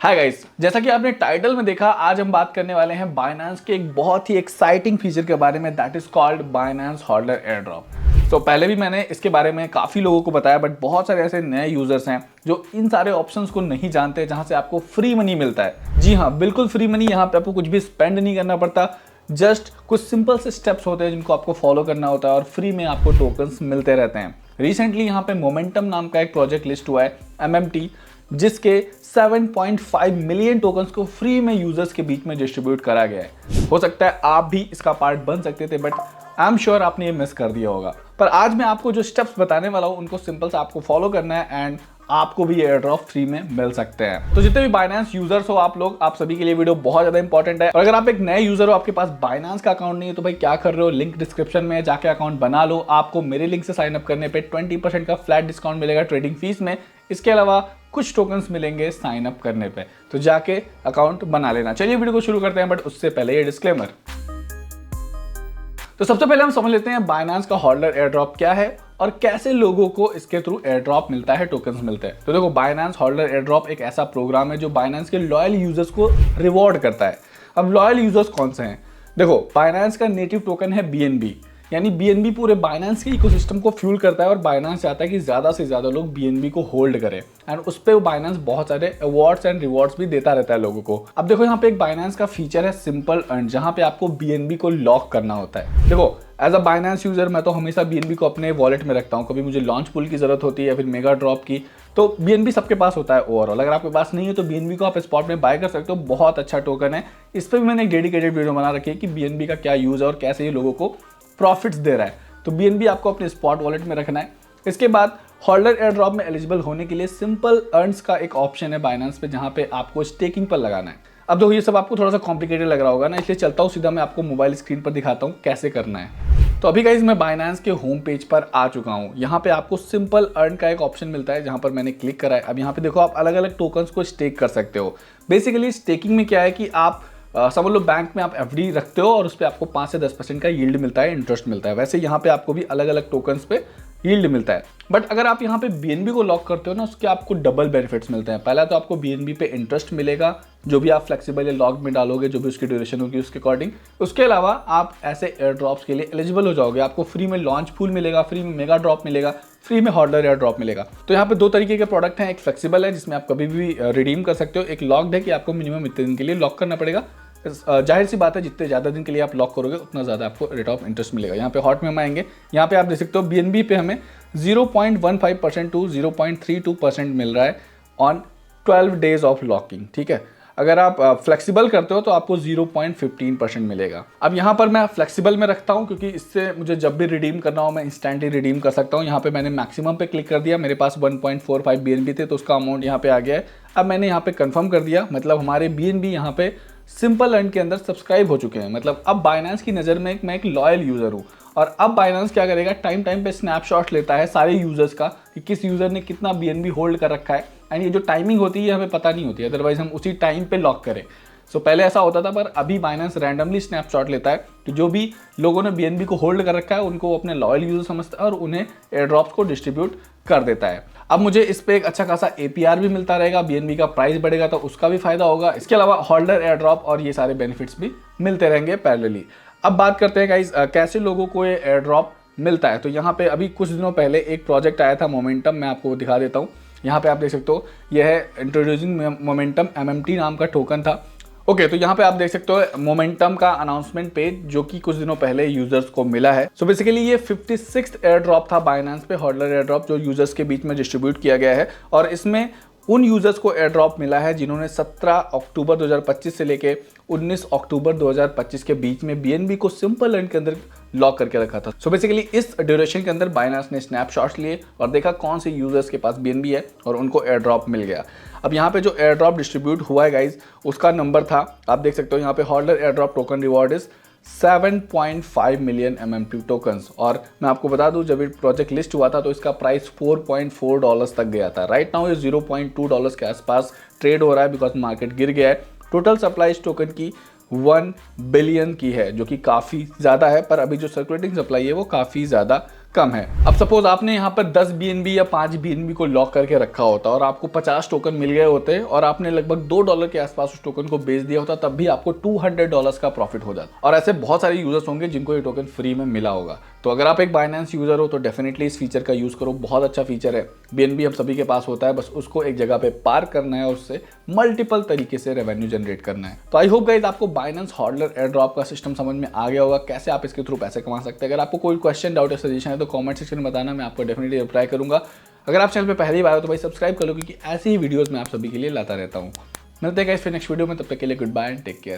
Hi guys, जैसा कि आपने टाइटल में देखा, आज हम बात करने वाले हैं बाइनेंस के एक बहुत ही एक्साइटिंग फीचर के बारे में, that is called Binance holder air drop. तो पहले भी मैंने इसके बारे में काफ़ी लोगों को बताया, बट बहुत सारे ऐसे नए यूजर्स हैं जो इन सारे ऑप्शंस को नहीं जानते, जहां से आपको फ्री मनी मिलता है। जी हाँ, बिल्कुल फ्री मनी। यहाँ पे आपको कुछ भी स्पेंड नहीं करना पड़ता, जस्ट कुछ सिंपल से स्टेप्स होते हैं जिनको आपको फॉलो करना होता है और फ्री में आपको टोकन्स मिलते रहते हैं। रिसेंटली यहाँ पे मोमेंटम नाम का एक प्रोजेक्ट लिस्ट हुआ है, MMT, जिसके 7.5 मिलियन टोकन्स को फ्री में यूजर्स के बीच में डिस्ट्रीब्यूट करा गया है। हो सकता है आप भी इसका पार्ट बन सकते थे, बट आई एम श्योर आपने ये मिस कर दिया होगा। पर आज मैं आपको जो स्टेप्स बताने वाला हूँ उनको सिंपल से आपको फॉलो करना है एंड आपको भी एयर ड्रॉप फ्री में मिल सकते हैं। तो जितने भी बाइनेंस यूजर्स हो आप लोग, आप सभी के लिए वीडियो बहुत ज्यादा इंपॉर्टेंट है। और अगर आप एक नए यूजर हो, आपके पास बाइनेंस का अकाउंट नहीं है, तो भाई क्या कर रहे हो, लिंक डिस्क्रिप्शन में है, जाके अकाउंट बना लो। आपको मेरे लिंक से साइन अप करने पे 20% का फ्लैट डिस्काउंट मिलेगा ट्रेडिंग फीस में। इसके अलावा कुछ टोकन्स मिलेंगे साइन अप करने पे, तो जाके अकाउंट बना लेना। चलिए वीडियो को शुरू करते हैं, बट उससे पहले ये डिस्क्लेमर। तो सबसे पहले हम समझ लेते हैं बाइनेंस का होल्डर एयर ड्रॉप क्या है और कैसे लोगों को इसके थ्रू एयर ड्रॉप मिलता है, टोकन्स मिलते हैं। तो देखो, बाइनेंस होल्डर एयर ड्रॉप एक ऐसा प्रोग्राम है जो बाइनेंस के लॉयल यूजर्स को रिवॉर्ड करता है। अब लॉयल यूजर्स कौन से हैं? देखो, बाइनेंस का नेटिव टोकन है BNB, यानी BNB पूरे बाइनेंस के इकोसिस्टम को फ्यूल करता है और बाइनेंस चाहता है कि ज़्यादा से ज़्यादा लोग BNB को होल्ड करें एंड उस पर बाइनेंस बहुत सारे अवार्ड्स एंड रिवॉर्ड्स भी देता रहता है लोगों को। अब देखो, यहाँ पे एक बाइनेंस का फीचर है सिंपल अर्न, जहाँ पे आपको BNB को लॉक करना होता है। देखो, एज अ बाइनेंस यूजर मैं तो हमेशा BNB को अपने वॉलेट में रखता हूँ। कभी मुझे लॉन्च पूल की जरूरत होती है या फिर मेगा ड्रॉप की, तो BNB सबके पास होता है ओवरऑल। अगर आपके पास नहीं है तो BNB को आप स्पॉट में बाय कर सकते हो, बहुत अच्छा टोकन है। इस पर भी मैंने एक डेडिकेटेड वीडियो बना रखी है कि BNB का क्या यूज है और कैसे ये लोगों को प्रॉफिट्स दे रहा है। तो BNB आपको अपने स्पॉट वॉलेट में रखना है। इसके बाद होल्डर एयर ड्रॉप में एलिजिबल होने के लिए सिंपल अर्न्स का एक ऑप्शन है बाइनेंस पे, जहां पे आपको स्टेकिंग पर लगाना है। अब देखो, ये सब आपको थोड़ा सा कॉम्प्लिकेटेड लग रहा होगा ना, इसलिए चलता हूँ सीधा मैं आपको मोबाइल स्क्रीन पर दिखाता हूँ कैसे करना है। तो अभी गाइस मैं बाइनेंस के होम पेज पर आ चुका हूँ। यहाँ पे आपको सिंपल अर्न का एक ऑप्शन मिलता है, जहाँ पर मैंने क्लिक करा है। अब यहाँ पे देखो, आप अलग अलग टोकन्स को स्टेक कर सकते हो। बेसिकली स्टेकिंग में क्या है कि आप समझ लो बैंक में आप FD रखते हो और उस पर आपको 5 से 10% का यील्ड मिलता है, इंटरेस्ट मिलता है। वैसे यहाँ पे आपको भी अलग अलग टोकन्स पे यील्ड मिलता है। बट अगर आप यहाँ पे BNB को लॉक करते हो ना, उसके आपको डबल बेनिफिट्स मिलते हैं। पहला तो आपको BNB पे इंटरेस्ट मिलेगा, जो भी आप फ्लेक्सिबल या लॉक में डालोगे, जो भी उसकी ड्यूरेशन होगी उसके अकॉर्डिंग। उसके अलावा आप ऐसे एयर ड्रॉप्स के लिए एलिजिबल हो जाओगे। आपको फ्री में लॉन्च पूल मिलेगा, फ्री में मेगा ड्रॉप मिलेगा, फ्री में होल्डर एयर ड्रॉप मिलेगा। तो यहाँ पे दो तरीके के प्रोडक्ट हैं। एक फ्लेक्सिबल है जिसमें आप कभी भी रिडीम कर सकते हो, एक लॉक्ड है कि आपको मिनिमम इतने दिन के लिए लॉक करना पड़ेगा। जाहिर सी बात है, जितने ज़्यादा दिन के लिए आप लॉक करोगे उतना ज़्यादा आपको रेट ऑफ इंटरेस्ट मिलेगा। यहाँ पे हॉट में हम आएंगे, यहाँ पे आप देख सकते हो BNB पे हमें 0.15% टू 0.32% मिल रहा है ऑन 12 डेज ऑफ लॉकिंग। ठीक है, अगर आप फ्लेक्सिबल करते हो तो आपको 0.15% मिलेगा। अब यहाँ पर मैं फ्लेक्सिबल में रखता हूँ क्योंकि इससे मुझे जब भी रिडीम करना हो मैं इंस्टेंटली रिडीम कर सकता हूँ। यहाँ पे मैंने मैक्सिमम पे क्लिक कर दिया, मेरे पास 1.45 BNB थे तो उसका अमाउंट यहाँ पे आ गया है। अब मैंने यहाँ पे कंफर्म कर दिया, मतलब हमारे BNB यहाँ पे सिंपल अर्न के अंदर सब्सक्राइब हो चुके हैं। मतलब अब बाइनेंस की नज़र में मैं एक लॉयल यूज़र हूँ। और अब बाइनेंस क्या करेगा, टाइम टाइम पे स्नैपशॉट लेता है सारे यूजर्स का कि किस यूज़र ने कितना BNB होल्ड कर रखा है। एंड ये जो टाइमिंग होती है हमें पता नहीं होती है, अदरवाइज हम उसी टाइम पे लॉक करें। सो पहले ऐसा होता था, पर अभी बाइनेंस रैंडमली स्नैपशॉट लेता है। तो जो भी लोगों ने BNB को होल्ड कर रखा है उनको वो अपने लॉयल यूजर समझता है और उन्हें एयर ड्रॉप्स को डिस्ट्रीब्यूट कर देता है। अब मुझे इस पे एक अच्छा खासा APR भी मिलता रहेगा, BNB का प्राइस बढ़ेगा तो उसका भी फायदा होगा। इसके अलावा होल्डर एयर ड्रॉप और ये सारे बेनिफिट्स भी मिलते रहेंगे पैरेलली। अब बात करते हैं गाइस, कैसे लोगों को ये एयर ड्रॉप मिलता है। तो यहाँ पे अभी कुछ दिनों पहले एक प्रोजेक्ट आया था मोमेंटम, मैं आपको दिखा देता हूँ। यहाँ पे आप देख सकते हो, यह है इंट्रोड्यूसिंग मोमेंटम, MMT नाम का टोकन था। ओके, तो यहाँ पे आप देख सकते हो मोमेंटम का अनाउंसमेंट पेज जो कि कुछ दिनों पहले यूजर्स को मिला है। सो बेसिकली ये 56th एयर ड्रॉप था बाइनेंस पे, होल्डर एयर ड्रॉप, जो यूजर्स के बीच में डिस्ट्रीब्यूट किया गया है। और इसमें उन यूजर्स को एयर ड्रॉप मिला है जिन्होंने 17 अक्टूबर 2025 से लेके 19 अक्टूबर 2025 के बीच में BNB को सिंपल अर्न के अंदर लॉक करके रखा था। सो बेसिकली इस ड्यूरेशन के अंदर बाइनेंस ने स्नैपशॉट्स लिए और देखा कौन से यूजर्स के पास BNB है और उनको एयर ड्रॉप मिल गया। अब यहाँ पे जो एयर ड्रॉप डिस्ट्रीब्यूट हुआ है गाइज, उसका नंबर था, आप देख सकते हो यहाँ पे holder air drop token reward is 7.5 million MMT tokens. और मैं आपको बता दूं, जब ये प्रोजेक्ट लिस्ट हुआ था तो इसका प्राइस $4.4 तक गया था। राइट नाउ ये $0.2 के आसपास ट्रेड हो रहा है बिकॉज मार्केट गिर गया है। टोटल सप्लाई इस टोकन की 1 बिलियन की है, जो कि काफ़ी ज़्यादा है, पर अभी जो सर्कुलेटिंग सप्लाई है वो काफ़ी ज़्यादा कम है। अब सपोज आपने यहाँ पर 10 BNB या 5 BNB को लॉक करके रखा होता और आपको 50 टोकन मिल गए होते और आपने लगभग $2 के आसपास उस टोकन को बेच दिया होता, तब भी आपको $200 का प्रॉफिट हो जाता। और ऐसे बहुत सारे यूजर्स होंगे जिनको ये टोकन फ्री में मिला होगा। तो अगर आप एक बाइनेंस यूजर हो तो डेफिनेटली इस फीचर का यूज करो, बहुत अच्छा फीचर है। BNB हम सभी के पास होता है, बस उसको एक जगह पे पार्क करना है और उससे मल्टीपल तरीके से रेवेन्यू जनरेट करना है। तो आई होप गाइस आपको बाइनेंस हॉडलर एयर ड्रॉप का सिस्टम समझ में आ गया होगा, कैसे आप इसके थ्रू पैसे कमा सकते हैं। अगर आपको कोई क्वेश्चन, डाउट या सजेशन है तो कमेंट सेक्शन में बताना, मैं आपको डेफिनेटली रिप्लाई करूंगा। अगर आप चैनल पे पहली बार हो तो भाई सब्सक्राइब कर लो, क्योंकि ऐसी ही वीडियोस मैं आप सभी के लिए लाता रहता हूँ। मिलते हैं गाइस फिर नेक्स्ट वीडियो में, तब तक के लिए good bye and take care.